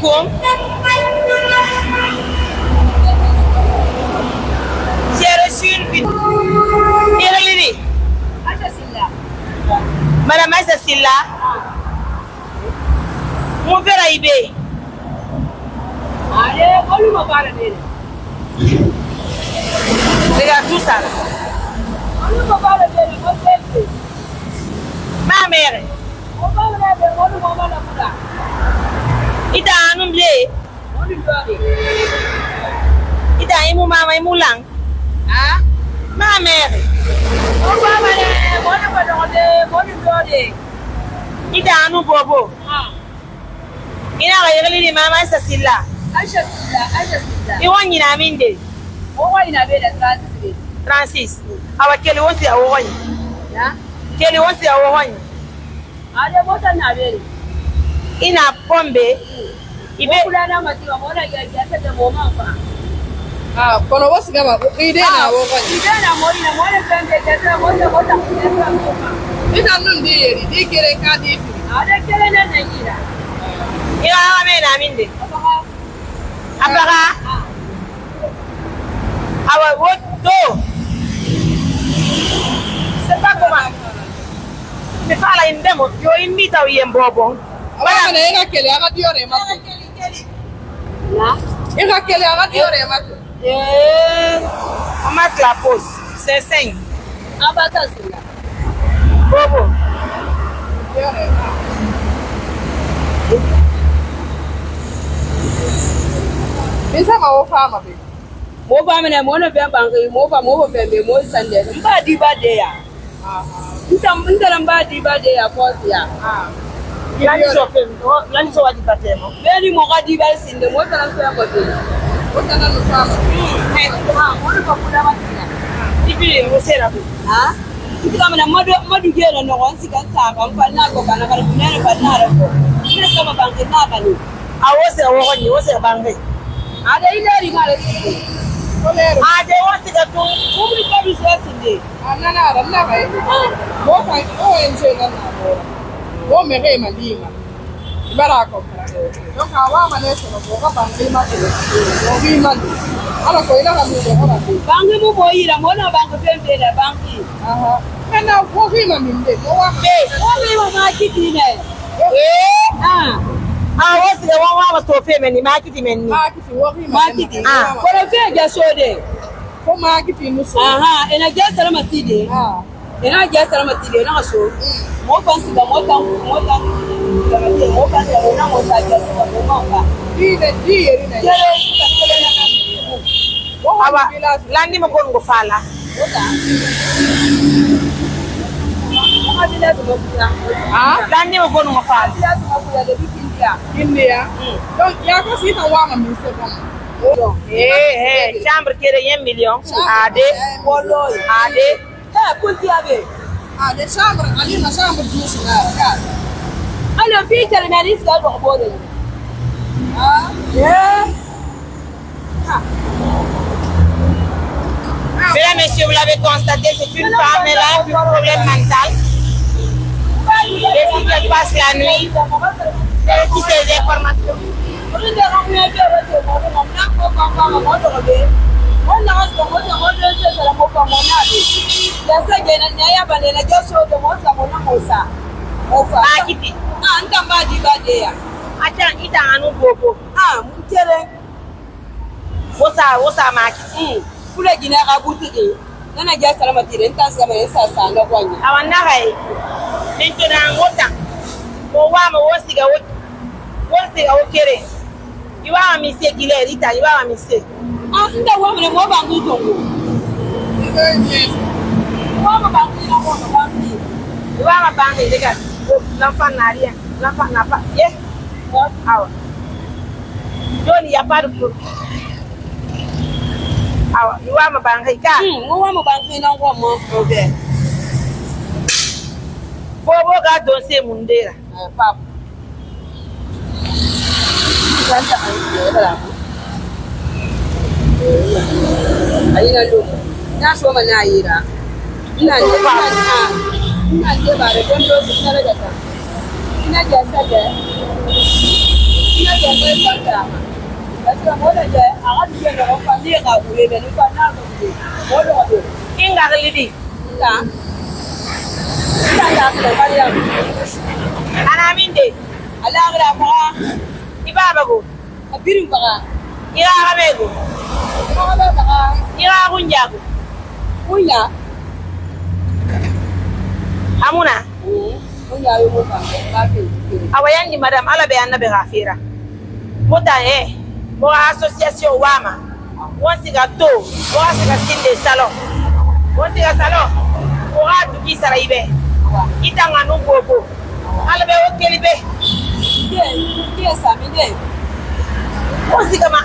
alaikum. J'ai reçu une vidéo. Madame Aïssa Silla. Mon frère Aïbé. Allez, on lui m'a parlé. Regarde tout ça là. On lui m'a parlé de ma mère. On va aller de on lui m'a parlé de Ida anumble. on lui doit dire. Ida imu mama imu lang. Ah? Ma mère. On va aller, on lui m'a demandé, on lui doit dire. Ida anu bobo. Ah. Ina ga yegli mama Aïssa Silla. Aïssa Silla. Iwon yina minde. On va y aller de transit. Francis. Awa kele wosi awon. Ya? Kele wosi awon. Allez, moi t'en avais. Ina pombe. Ibe Kula na matiwa mona ya de moment fa. Ah, kono wasi kama ide na woga. Ide na mona pembe tete mota kutesa. Ita nundi yeri di kere ka di fi. Allez, kele na nyira. ira amena minde. Apara. Awa woto. C'est pas comment. Me fala indemo yo invita uyembobo. Aba na ega kele aga diore mako. Ya? Ega kele aga diore mako. On marque la pause. C'est 5. Abata Silla. Bobo. Diore. Bisa ma wo fama be. Mo fa mena mo na fe bangi mo fa mo fe be mo sande. Mba di ba de ya. Nta mba di ba de ya ko ya. Lani so wadi batemo. Beni mo ga di ba sinde mo ta na fe ko de. Ota na no fama. Mo na ko kula ba ya. Ibi musera bu. Ha? Nta mena modu gera no on sika sa ba mfa na ko kana kana kunene ba na ra ko. Ina kama bangi na ba ni. Awose awonyi wose bangai. Ade ile ri mara. Kolero. Ade wose ga tu. Kubri ko bi se sinde. Anana ra na bai. Mo fa o enje na na mo. Mo me re malima. Ibara ko. Donc awa manese no ko ba ngi ma ko. Mo bi ma. Ala ko ila ka mi ko ba. Bangi mo boyira mo na bangi pembe la bangi. Aha. Kana ko bi ma mi nde. Mo wa Be. Mo mi ma kiti ne. Ah. Awose ga wawa so fe meni makiti meni. ma kiti wo bi ma. Makiti. Ah. Kono fe ga sode. Ko ma kiti muso. Aha, ina ga salama tide. Ah. Ina ga salama tide na so. Mo fansi ba mo tan mo kan na mo sa ga sa mo ma. Di yeri na. Kere Awa landi mo kon go fala. ota. Mo adila mo kula. Ah. Landi mo kon go fala. Ya mo kula de bikindia. India. Donc ya ko si ta wa ma mi se bon. Chambre kere 1 million. Ade. Bolo. Ade. Kunti abe. Ah, de chambre, ali na chambre douce là. Alo fi tere na ris ga do bolo. Ah. Mesdames, messieurs, vous l'avez constaté, c'est une femme, elle a un problème mental. Et ce qui se passe la nuit, c'est aussi ces informations. Makiti. Acha ita anu bobo. Wosa makiti. Fula gina ka butiki. Nana ja salama tire ntan sama yasa sanga kwanya. Awanna kai. Ninto na ngota. Ko wa mo wosiga wokere. Iwa mi se gile rita, iwa mi se. Ah, nda wa mo mo bangu tongo. Wa mo bangu na mo bangu. Iwa ma bangi dega. L'enfant n'a rien. L'enfant n'a pas. Yeah. Awa. Donc il y a pas de problème. Awa, iwa ma bangi ka. Mo wa mo bangu na ko mo problème. Bobo ga donse mundera. Papa. Santa ayira. Ayira lo. Na so ma na ayira. Ina je ba da don do na daga ta. Ina je sake. Amuna. Awayandi madame alabe annabe rafira. Mota mo association wama. Wonsi gato, wonsi ga sinde salon. Wonsi ga salon. Ora duki saraibe. Itanga no gogo. Alabe okelibe. Dia samide. Wonsi kama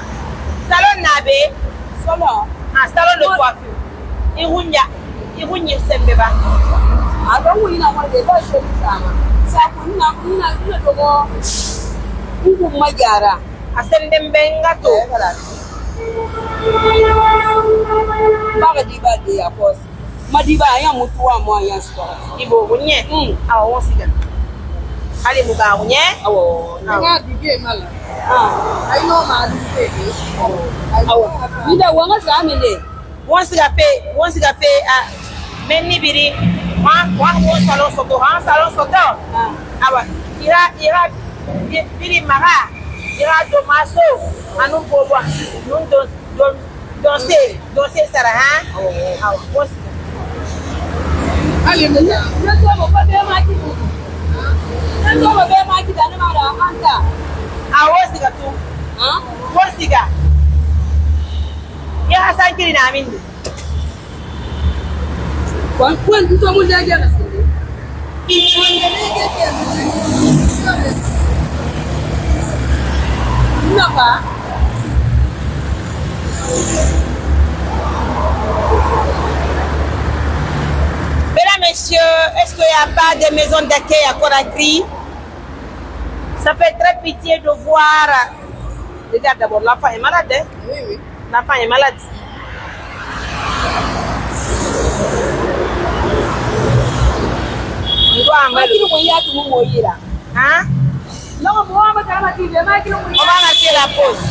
salon nabe. Salon. Ah, salon de coiffure. Ihunya sembeba. Abawu ina mwade ba sheri sama. Saku ina dogo. Ngu majara. Asende mbenga to. Baga diba de ya pos. Madiba ya mutu wa mo ya sto. Ibo bunye. Awo wonsiga. Ali muga bunye. Awo. Nga dige mala. I know ma dige. Awo. Nida wanga sa amende. Wonsiga pe menni biri. Wa salon soto. Awa. Ira biri mara. Ira domaso anu bobo nun danser sara ha aw bos Ali muga nazo mo ba be ma ki nazo mo be ma ki dana mara anta awo siga tu ha wosiga ya hasan kiri na min kwan to mo jaje na sinde Napa? Mesdames, messieurs, est-ce qu'il n'y a pas de maison d'accueil à Conakry? Ça fait très pitié de voir. Regarde d'abord, l'enfant est malade. Hein? Oui. L'enfant est malade. Hein? Non, moi, on va rater la pause.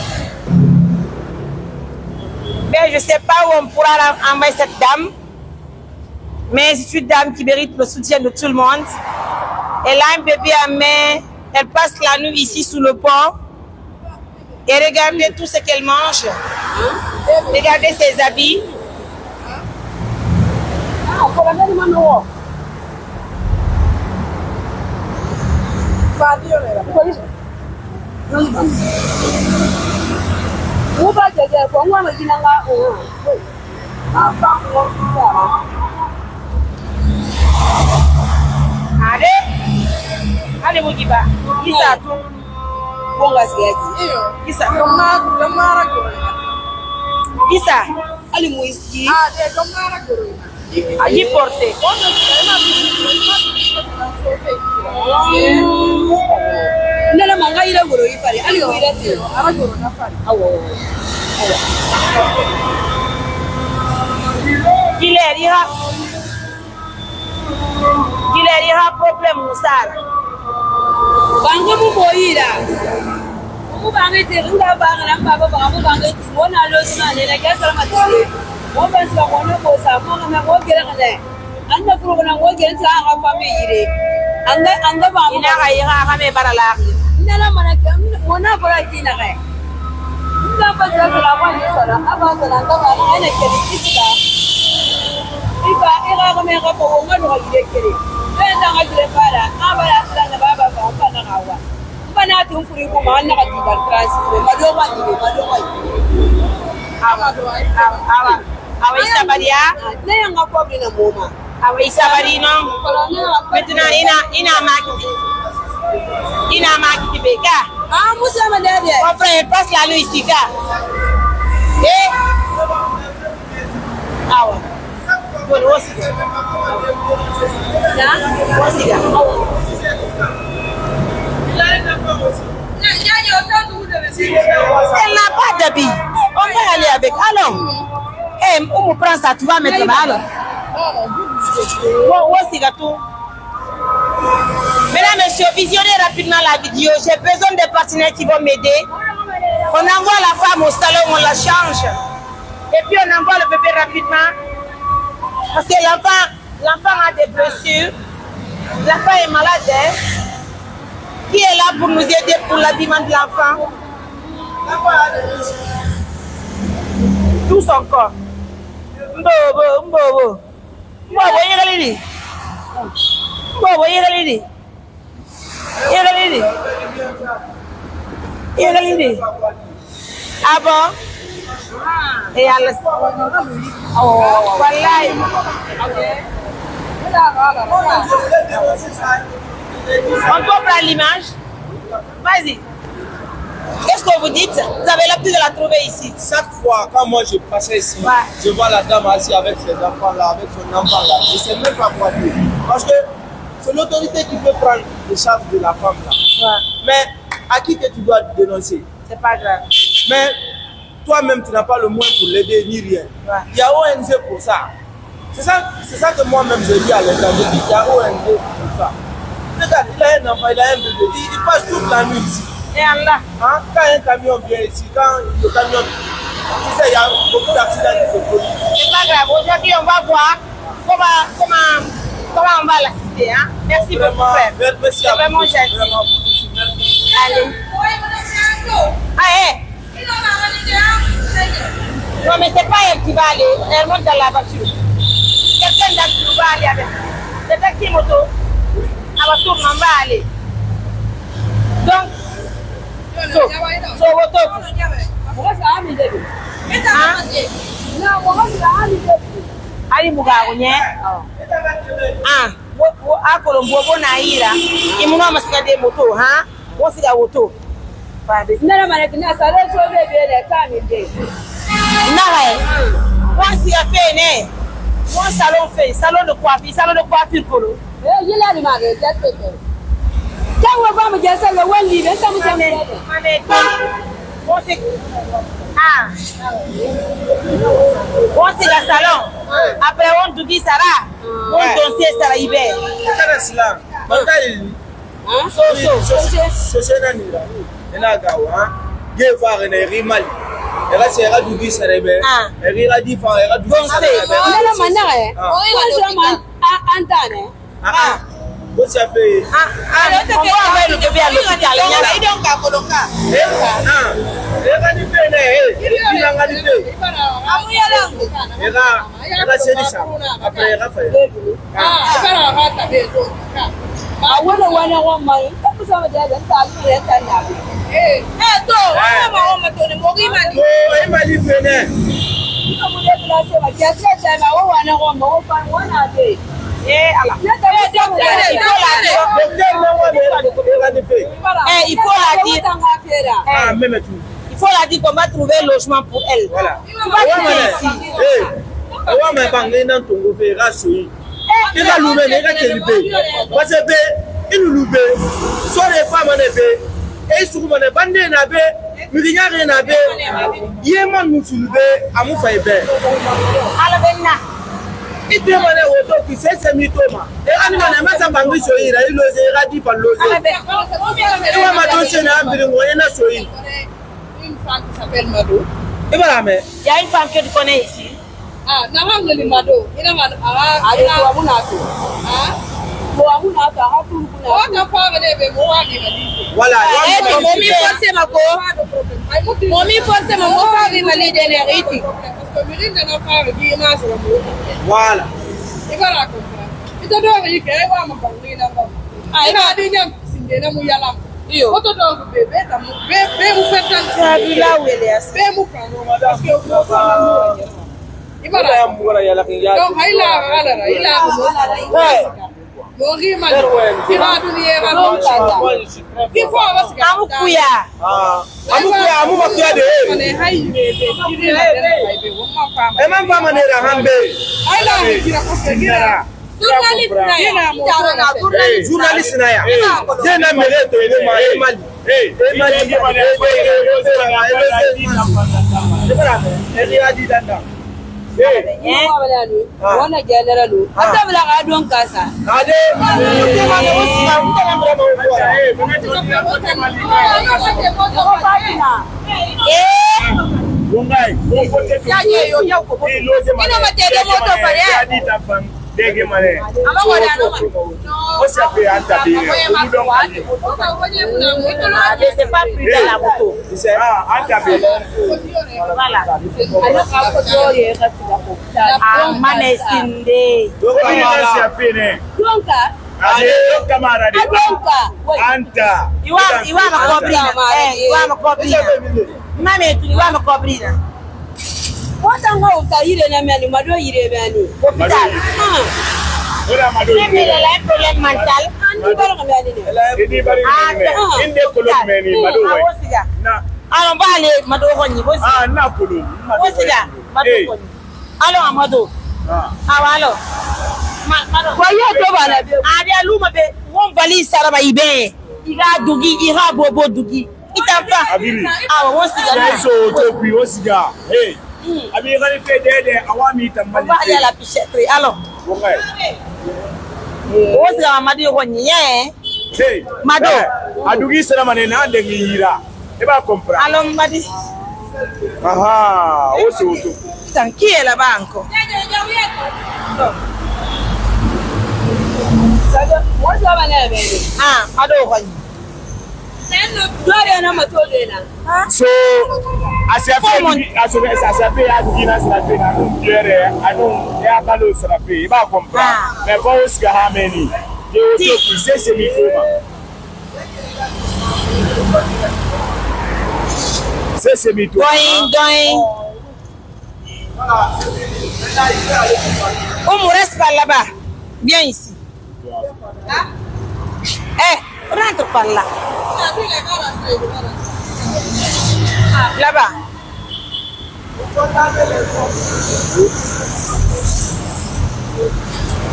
Mais je ne sais pas où on pourra envoyer cette dame. Mais c'est une dame qui mérite le soutien de tout le monde. Elle a un bébé à main. Elle passe la nuit ici sous le pont. Et regardez tout ce qu'elle mange. Regardez ses habits. Allez, Mougiba. Isa. Isa. Isa. Allez, Mouiski. Allez, porter. Nana manga ila goro ifari. Allez, ila te. Aragoro na fari. Awo. Il y a problème, Moussara. Bango mu boyira. Mu bange te ringa banga na baba bango bange ti wona lo sana na ga salama ti. Mo ban sa ko no ko sa mo na mo gere ne. Anda furo na mo gere sa ga fami yire. Anda ba mo ina ga yira ga me barala. Nala mana ke mo na fara ki na ga. Nda ba sa la ba ni sala aba sa na ga ba ina ke iska. Iba ira ga me ga ko ngalo ga yire kere. Enda ga dire para abara sa na baba ba na gawa. Bana tun furi ko ma na ga di bar transfer ma do ba ni ma do ba. Awa isabaria Na yanga pobre na moma. awa isabari no maintenant ina maki bega Musa madade mon frère passe la nuit ici ga awa bon wosiga elle n'a pas d'habit on va aller avec allons on me prend ça tu vas mettre là alors wosiga tout Mesdames, messieurs, visionnez rapidement la vidéo. J'ai besoin de partenaires qui vont m'aider. On envoie la femme au salon, on la change. Et puis on envoie le bébé rapidement. Parce que l'enfant a des blessures. L'enfant est malade. Hein? Qui est là pour nous aider pour l'habillement de l'enfant? Tout son corps. Ah bon? Et à oh, voilà. On peut prendre l'image? Vas-y. Qu'est-ce que vous dites? Vous avez l'habitude de la trouver ici? Chaque fois, quand moi je passais ici, je vois la dame assise avec ses enfants-là, avec son enfant-là. Je ne sais même pas quoi dire. Parce que c'est l'autorité qui peut prendre les charges de la femme-là. Mais à qui que tu dois dénoncer? C'est pas grave. Mais toi-même, tu n'as pas le moyen pour l'aider ni rien. Il y a ONG pour ça. C'est ça que moi-même je dis à l'État. Je dis qu'il y a ONG pour ça. Regarde, il a un enfant, il a un bébé. Il passe toute la nuit ici. Et Allah. Hein? Quand un camion vient ici, quand le camion... Tu sais, il y a beaucoup d'accidents qui se produisent. C'est pas grave. Aujourd'hui, on va voir comment on va l'assister. Hein? Merci beaucoup, frère. C'est vraiment gentil. Allez. Ah, non, mais c'est pas elle qui va aller. Elle monte dans la voiture. Quelqu'un d'autre va aller avec. C'est un qui moto. La voiture, on va aller. Donc, so moto. Ali mugaunye. Ah, akolo mbobo na ira. Imuno masika de moto, ha? Wosiga moto. Nana manekina sale so bebe le kamide. Nara. Wasi a fait né. Mon salon de coiffure kolo. Eh, yila ni mare, just take. Quand on va me dire ça, le Wendy, mais ça me semble. Ah. On c'est le salon. Après on te dit Sarah. On danser Sarah Iber. Kana sila. Bakali. So. Nani la. Ina gawa. Ge fare na rimali. Era sera du bi sarebe. Era di fa era du. Nana manare. O man antane. Vous savez. On va envoyer le bébé à l'hôpital. Il y a un coloca. Il faut la dire qu'on va trouver un logement pour elle. Voilà. Une femme qui s'appelle Mado. Il y a une femme que tu connais ici. Ah, Nahamli Mado. Il a Mado. Voilà. Voilà. Journaliste Naya. wana general ata bila ka don kasa ade Bungai, ina matele moto pare dege mane c'est pas plus de la moto voilà Watanga utayire na mani mado yire mani hospital ora mado yire la problème mental andi bara mani ne idi bari inde kolon meni mado way na alors va aller mado honni bosi na kolon bosi da mado honni alors mado awalo mado koyo to bana be ade aluma be won valise saraba ibe iga dugi iga bobo dugi itafa won siga so to bi wosiga hey abi gani fe dede awami tamali va aller à la pichetterie alors okay wosiga mado honni hey mado adugi sara mane na de ngira e ba compra alors madi aha oso to qui est là banco mado honni so asiafe adugina sirafe na no biere anu ya balo sirafe ba compra mais bon osika ha many de o to ku sese mi koma sese mi to doing on reste par là-bas viens ici rentre par là là-bas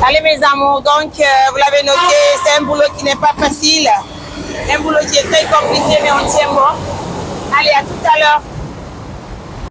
allez mes amours donc vous l'avez noté c'est un boulot qui n'est pas facile un boulot qui est très compliqué mais on tient bon allez à tout à l'heure